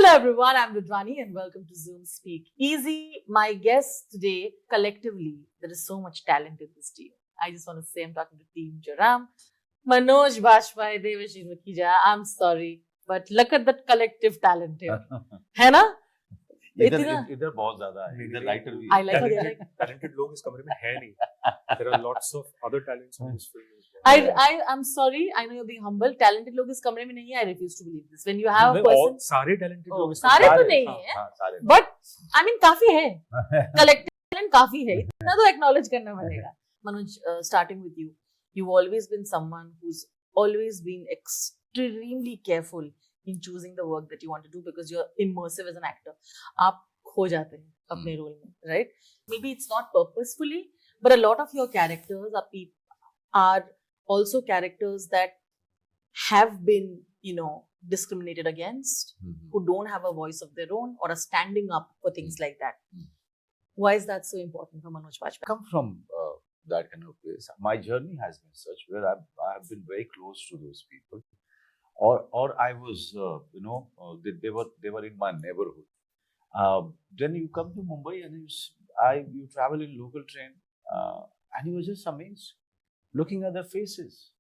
everyone, I'm Rudwani and welcome to Zoom Speak Easy. My guests today, collectively, there is so much talent in this team. I just want to say I'm talking to Team Joram, Manoj Bajpayee, Devashish Makhija. I'm sorry, but look at that collective talent here. है ना? इधर बहुत ज्यादा है, इधर lighter भी I like it. Talented लोग इस कमरे में है नहीं. There are lots of other talents in this film as well. I'm sorry. I know you're being humble. Talented लोग इस कमरे में नहीं है. I refuse to believe this. When you have a person, सारे talented लोग इस सारे कमरे तो में नहीं हाँ, है. सारे But I mean काफी है. Collective talent काफी है. इतना तो acknowledge करना पड़ेगा. Manoj, starting with you, you've always been someone who's always been extremely careful in choosing the work that you want to do because you're immersive as an actor. आप खो जाते हैं अपने रोल में, right? Maybe it's not purposefully, but a lot of your characters are also characters that have been, discriminated against, who don't have a voice of their own or are standing up for things like that. Why is that so important for Manoj Bajpayee? I come from that kind of place. My journey has been such where I have been very close to those people, or I was, they were in my neighborhood. Then you come to Mumbai and you travel in local train, and you were just amazed looking at their faces.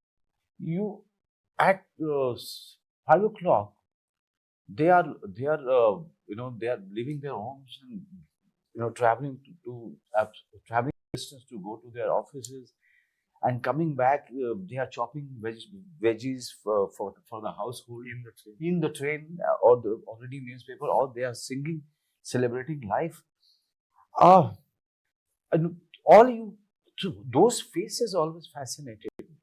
You at 5 o'clock, they are leaving their homes and traveling traveling distance to go to their offices, and coming back they are chopping veggies for the household in the train or the reading newspaper, or they are singing, celebrating life. And those faces always fascinated me.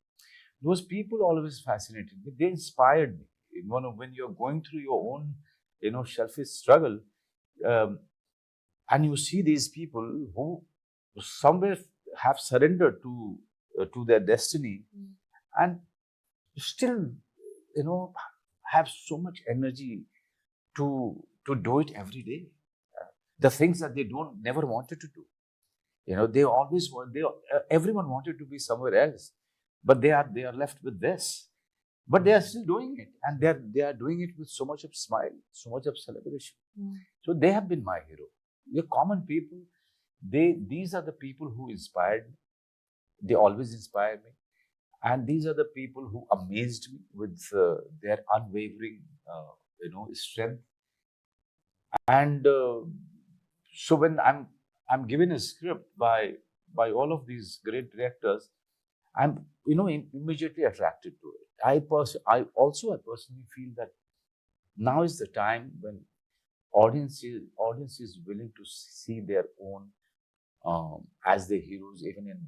Those people always fascinated me. They inspired me. When you're going through your own, selfish struggle, and you see these people who somewhere have surrendered to their destiny, and still, have so much energy to do it every day. The things that they never wanted to do. They always everyone wanted to be somewhere else, but they are left with this. But they are still doing it, and they are doing it with so much of smile, so much of celebration. So they have been my hero. They're common people. These are the people who inspired me. They always inspire me, and these are the people who amazed me with their unwavering, strength. And so when I'm given a script by all of these great directors, I'm immediately attracted to it. I personally feel that now is the time when audience is willing to see their own as their heroes, even in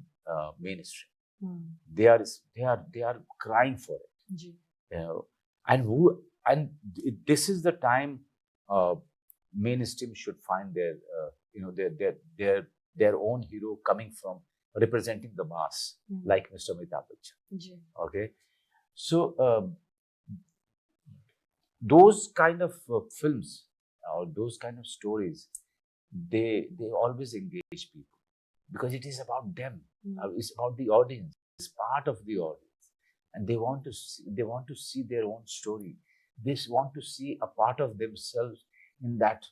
mainstream. They are crying for it. This is the time mainstream should find their own hero coming from representing the mass, like Mr. Smita Tambe. Okay, so those kind of films or those kind of stories, they always engage people because it is about them. It's about the audience. It's part of the audience, and they want to see their own story. They want to see a part of themselves in that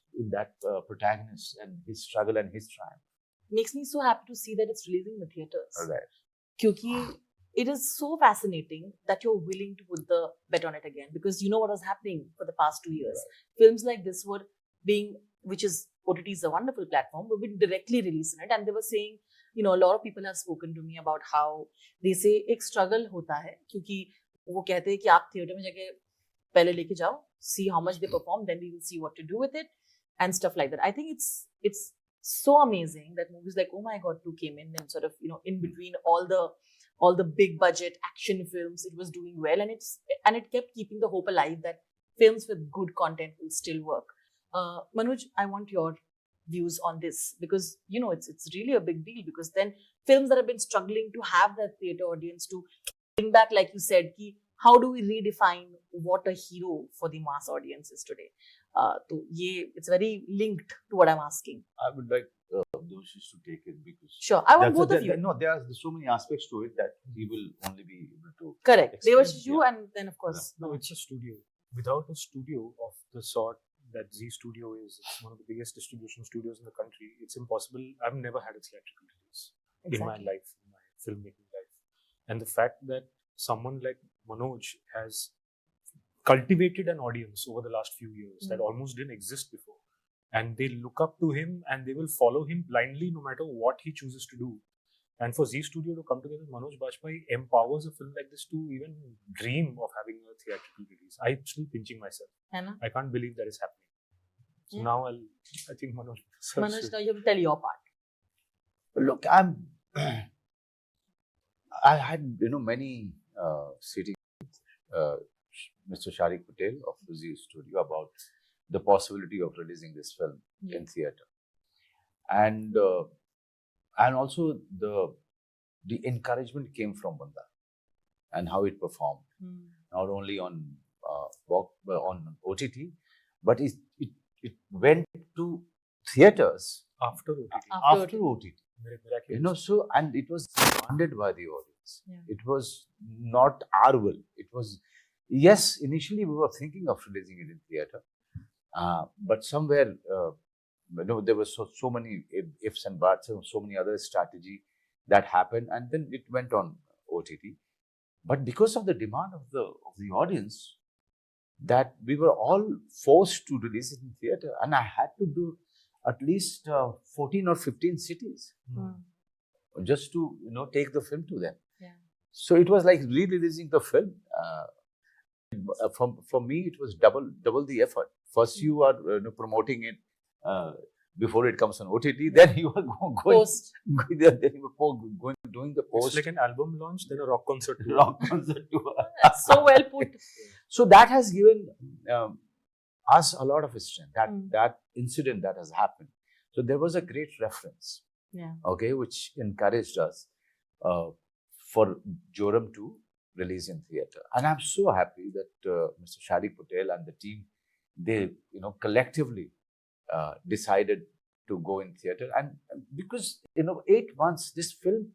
protagonist and his struggle and his triumph. Makes me so happy to see that it's releasing in the theaters. Right. Because it is so fascinating that you're willing to put the bet on it again, because you know what was happening for the past 2 years. Right. Films like this were being, OTT is a wonderful platform, but we directly releasing it, and they were saying, a lot of people have spoken to me about how they say एक struggle होता है, क्योंकि वो कहते हैं कि आप theater में जाके पहले लेके जाओ, see how much they perform, then we will see what to do with it, and stuff like that. I think it's so amazing that movies like Oh My God 2 came in and sort of, in between all the big budget action films, it was doing well, and it kept keeping the hope alive that films with good content will still work. Manoj, I want your views on this, because it's really a big deal, because then films that have been struggling to have that theater audience to bring back, like you said, how do we redefine what a hero for the mass audience is today? So it's very linked to what I'm asking. I would like Devashish to take it, because sure, I want both of you. No, there's so many aspects to it that he will only be able to. Correct. Devashish, you, and then of course. No, it's a studio. Without a studio of the sort that Z Studio is. It's one of the biggest distribution studios in the country. It's impossible. I've never had a theatrical release in my life, in my filmmaking life. And the fact that someone like Manoj has cultivated an audience over the last few years that almost didn't exist before. And they look up to him and they will follow him blindly no matter what he chooses to do. And for Z Studio to come together with Manoj Bajpayee empowers a film like this to even dream of having a theatrical release. I'm still pinching myself. Anna? I can't believe that is happening. So now I think Manoj. Manoj, now you have to tell your part. Look, I had many settings Mr. Sharik Patel of Z Studio about the possibility of releasing this film in theatre, and also the encouragement came from Banda and how it performed, not only on OTT, but it went to theatres after OTT. After OTT. So, and it was demanded by the audience. It was not our will. It was, yes, initially we were thinking of releasing it in theatre, but somewhere, there were so many ifs and buts, and so many other strategy that happened, and then it went on OTT. But because of the demand of the audience, that we were all forced to release it in theatre, and I had to do at least 14 or 15 cities just to take the film to them. So it was like re-releasing the film. For me, it was double the effort. First, you are promoting it before it comes on OTT. Then you are doing the post. It's like an album launch, then a rock concert tour. That's so well put. So that has given us a lot of strength. That incident that has happened. So there was a great reference. Okay, which encouraged us for Joram to release in theatre. And I'm so happy that Mr. Sharik Patel and the team, they collectively decided to go in theatre. And because 8 months, this film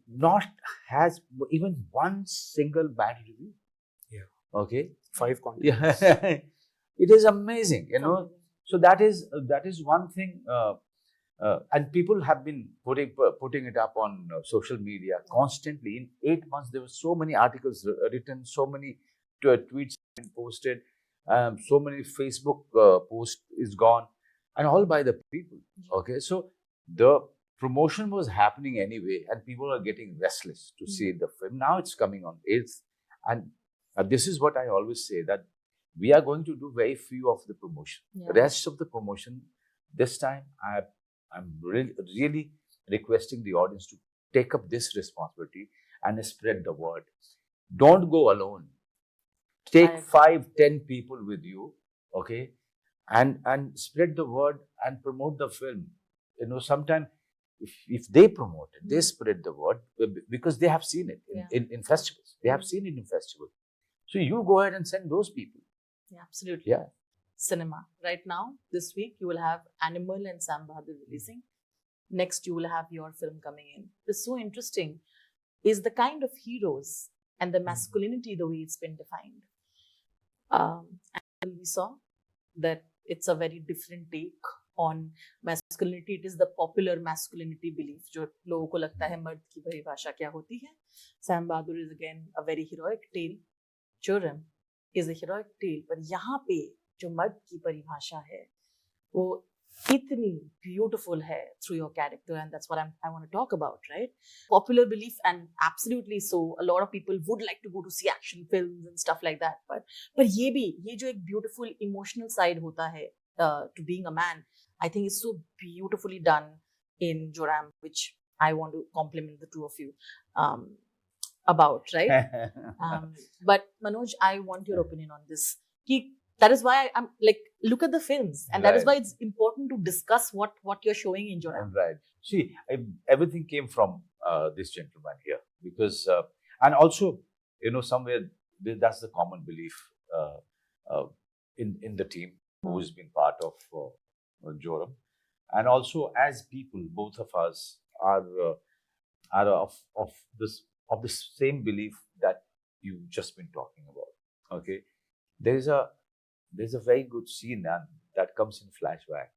not has even one single bad review. Okay, 5 continents. It is amazing, So that is one thing. And people have been putting it up on social media constantly. In 8 months, there were so many articles written, so many tweets been posted, so many Facebook posts is gone, and all by the people. Okay, so the promotion was happening anyway, and people are getting restless to see the film. Now it's coming on 8th, and this is what I always say, that we are going to do very few of the promotion. The rest of the promotion, this time, I'm really requesting the audience to take up this responsibility and spread the word. Don't go alone. Take 5-10 people with you, okay, and spread the word and promote the film. Sometimes if they promote it, they spread the word because they have seen it in festivals. They have seen it in festivals. So you go ahead and send those people. Yeah, absolutely. Yeah. Cinema. Right now, this week, you will have Animal and Sam Bahadur releasing. Next, you will have your film coming in. It's so interesting is the kind of heroes and the masculinity, the way it's been defined. And we saw that it's a very different take on masculinity. It is the popular masculinity belief. जो लोगों को लगता है मर्द की परिभाषा क्या होती है. Sam Bahadur is again a very heroic tale. Joram is a heroic tale. पर यहाँ पे जो मर्द की परिभाषा है वो इतनी beautiful है through your character, and that's what I want to talk about, right? Popular belief, and absolutely so. A lot of people would like to go to see action films and stuff like that, but ये जो एक beautiful emotional side होता है to being a man, I think is so beautifully done in Joram, which I want to compliment the two of you about, right? But Manoj, I want your opinion on this. That is why I'm like, look at the films, and that is why it's important to discuss what you're showing in Joram. Right. See, everything came from this gentleman here, because and also somewhere that's the common belief in the team who's been part of Joram, and also as people, both of us are of the same belief that you've just been talking about. Okay, there is a there's a very good scene that comes in flashback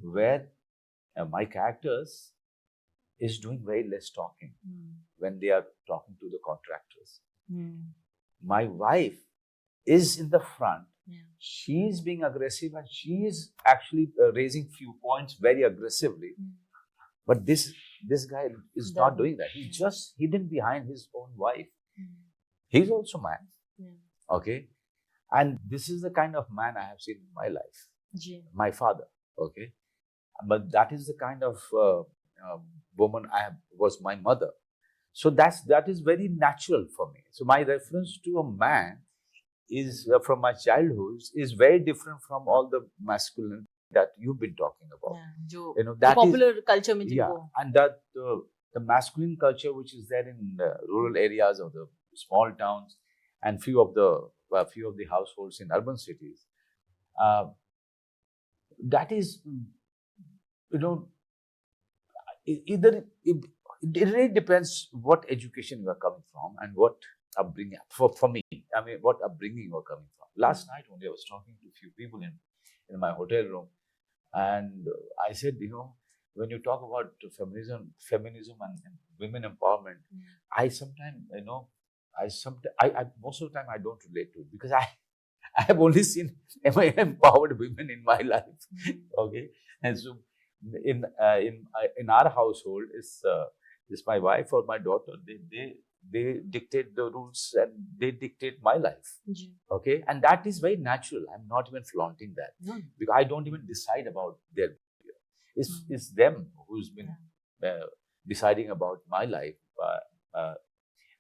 where my characters is doing very less talking when they are talking to the contractors. My wife is in the front. Yeah. She's being aggressive and she is actually raising few points very aggressively. But this guy is not doing that. He's just hidden behind his own wife. He's also man. Yeah. Okay. And this is the kind of man I have seen in my life. My father. Okay. But that is the kind of woman was my mother. So that is very natural for me. So my reference to a man is from my childhood is very different from all the masculine that you've been talking about. Yeah, that popular culture mein yeah, jinko. and that the masculine culture which is there in rural areas or the small towns and few of the households in urban cities, that is, either it really depends what education you are coming from and what upbringing. For me, I mean, what upbringing you are coming from. Last night only I was talking to a few people in my hotel room, and I said, when you talk about feminism and women empowerment, I sometimes, I most of the time I don't relate to it because I have only seen empowered women in my life. Okay, and so in our household is my wife or my daughter. They dictate the rules and they dictate my life. Okay, and that is very natural. I'm not even flaunting that because I don't even decide about their behavior. It's them who's been deciding about my life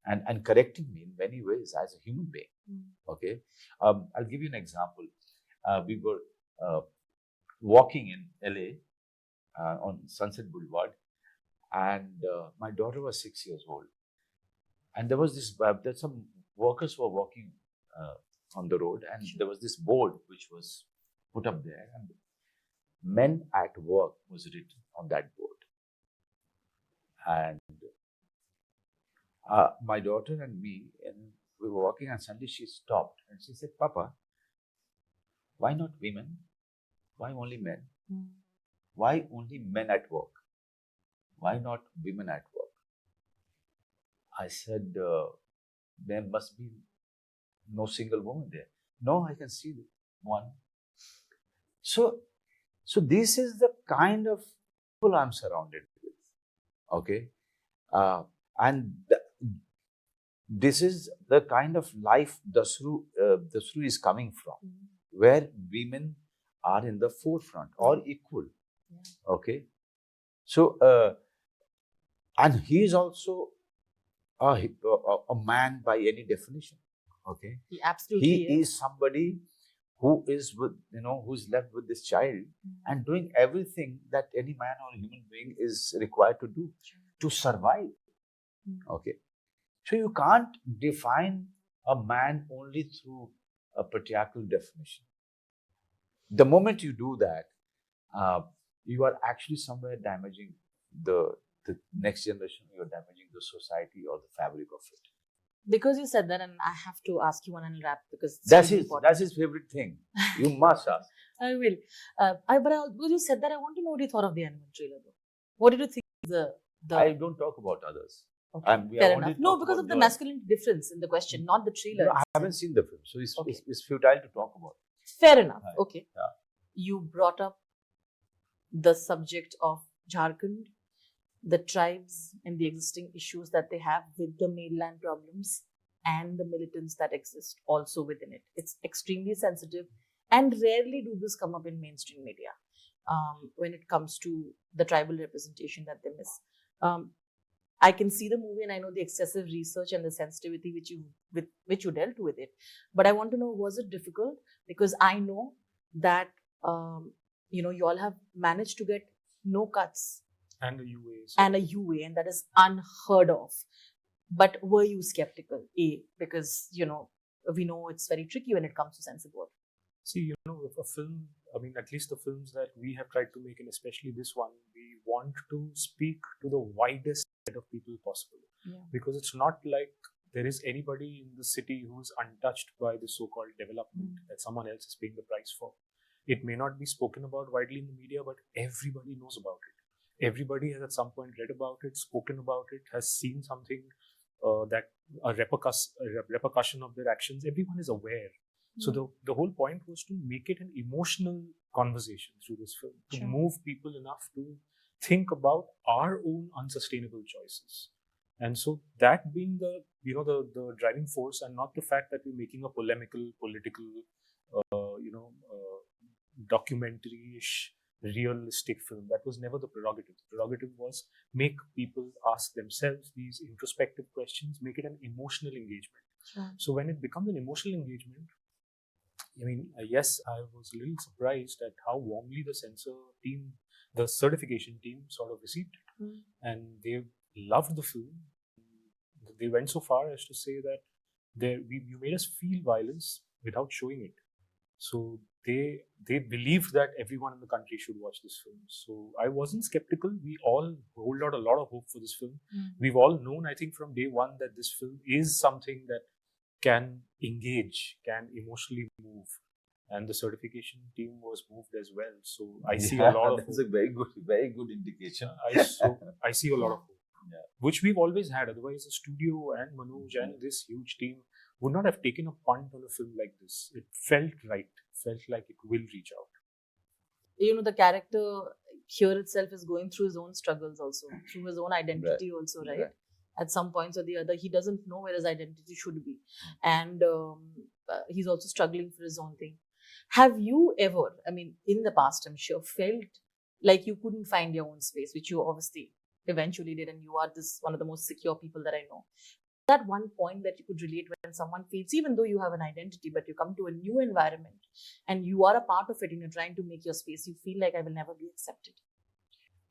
and correcting me in many ways as a human being. Okay, I'll give you an example. We were walking in LA on Sunset Boulevard, and my daughter was 6 years old. And there was there's some workers were walking on the road, and there was this board which was put up there, and "Men at Work" was written on that board. And my daughter and me, and we were walking, and suddenly she stopped and she said, "Papa, why not women? Why only men? Why only men at work? Why not women at work?" I said, "There must be no single woman there." "No, I can see one." So this is the kind of people I'm surrounded with. Okay, and this is the kind of life Dasru is coming from, where women are in the forefront or equal. Okay, so and he is also a man by any definition. Okay, He absolutely he is somebody who is who's left with this child and doing everything that any man or human being is required to do to survive. Okay, so you can't define a man only through a patriarchal definition. The moment you do that, you are actually somewhere damaging the next generation. You're damaging the society or the fabric of it. Because you said that, and I have to ask you one and wrap because that's his favorite thing. You must ask. I will. Because you said that, I want to know what you thought of the animal trailer, though. What did you think? I don't talk about others. Okay. Fair enough. No, because of the masculine difference in the question, not the trailer. No, I haven't seen the film, so it's futile to talk about. Fair enough. Right. Okay. Yeah. You brought up the subject of Jharkhand, the tribes and the existing issues that they have with the mainland problems and the militants that exist also within it. It's extremely sensitive, and rarely do this come up in mainstream media when it comes to the tribal representation that they miss. I can see the movie and I know the excessive research and the sensitivity which you dealt with it. But I want to know, was it difficult? Because I know that you all have managed to get no cuts and a UA. And a UA, and that is unheard of. But were you skeptical? Because we know it's very tricky when it comes to censor board. See, if a film, I mean, at least the films that we have tried to make, and especially this one, we want to speak to the widest set of people possible. Yeah. Because it's not like there is anybody in the city who is untouched by the so-called development that someone else is paying the price for. It may not be spoken about widely in the media, but everybody knows about it. Everybody has at some point read about it, spoken about it, has seen something that a repercussion of their actions. Everyone is aware. So the whole point was to make it an emotional conversation through this film, to move people enough to think about our own unsustainable choices. And so that being the driving force, and not the fact that we're making a polemical, political, documentary-ish, realistic film. That was never the prerogative. The prerogative was make people ask themselves these introspective questions, make it an emotional engagement. So when it becomes an emotional engagement, I mean, yes, I was a little surprised at how warmly the censor team, the certification team, sort of received it. And they loved the film. They went so far as to say that you made us feel violence without showing it. So they believed that everyone in the country should watch this film. So I wasn't skeptical. We all hold out a lot of hope for this film. We've all known, I think, from day one that this film is something that can engage, can emotionally move. And the certification team was moved as well. So I see a lot of hope. That's a very good indication. I see a lot of hope. Which we've always had. Otherwise, the studio and Manoj and this huge team would not have taken a punt on a film like this. It felt right. Felt like it will reach out. You know, the character here itself is going through his own struggles also, through his own identity also, right? At some points or the other, he doesn't know where his identity should be. And he's also struggling for his own thing. Have you ever, I mean, in the past, I'm sure, felt like you couldn't find your own space, which you obviously eventually did, and you are one of the most secure people that I know. That one point that you could relate when someone feels, even though you have an identity, but you come to a new environment and you are a part of it and you're trying to make your space, you feel like I will never be accepted.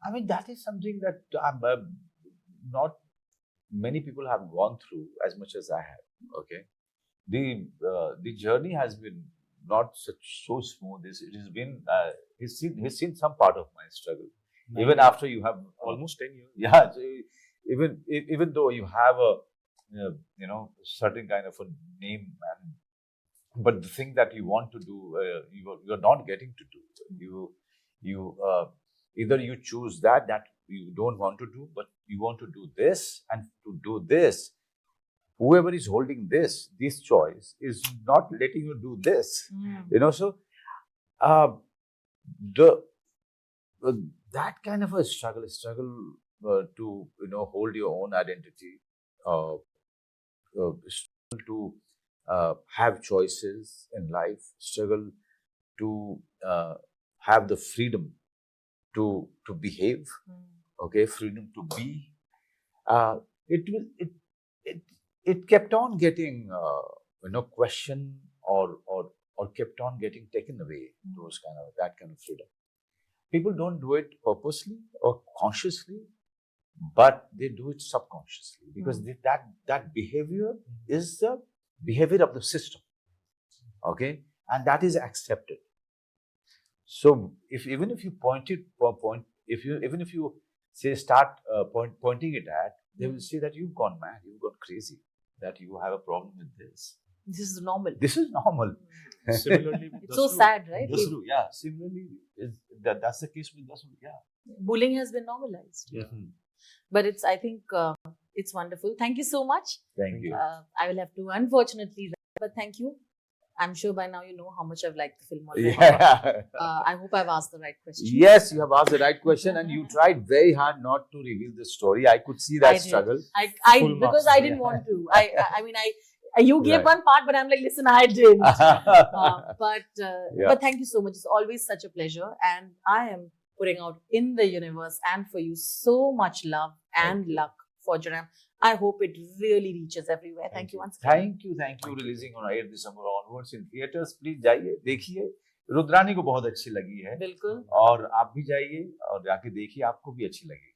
I mean, that is something that not many people have gone through as much as I have. Okay, the journey has been not so smooth. It has been he's seen some part of my struggle. Even after you have almost 10 years. Yeah, so even though you have a certain kind of a name, but the thing that you want to do, you're not getting to do. You either you choose that you don't want to do, but you want to do this, and to do this, whoever is holding this choice is not letting you do this. So that kind of a struggle to hold your own identity, struggle to have choices in life, struggle to have the freedom to behave, freedom to be. It kept on getting questioned or kept on getting taken away. That kind of freedom. People don't do it purposely or consciously, but they do it subconsciously, because that behavior is the behavior of the system, and that is accepted. So even if you start pointing it at, they will say that you've gone mad, you've gone crazy, that you have a problem with this. This is normal. This is normal. Similarly, it's so sad, right? Similarly, that's the case with Dasru. Bullying has been normalized. But I think it's wonderful. Thank you so much. Thank you. I will have to, unfortunately, but thank you. I'm sure by now you know how much I've liked the film already. I hope I've asked the right question. Yes, you have asked the right question, and you tried very hard not to reveal the story. I could see that struggle. Because I didn't want to. I mean, you gave one part, but I'm like, listen, I didn't. But thank you so much. It's always such a pleasure, and I am putting out in the universe and for you so much love and luck for Joram. I hope it really reaches everywhere. Thank you once again. Thank you. Releasing on 8 December onwards in theaters. Please जाइए, देखिए. रुद्रानी को बहुत अच्छी लगी है. बिल्कुल. और आप भी जाइए और जाके देखिए, आपको भी अच्छी लगेगी.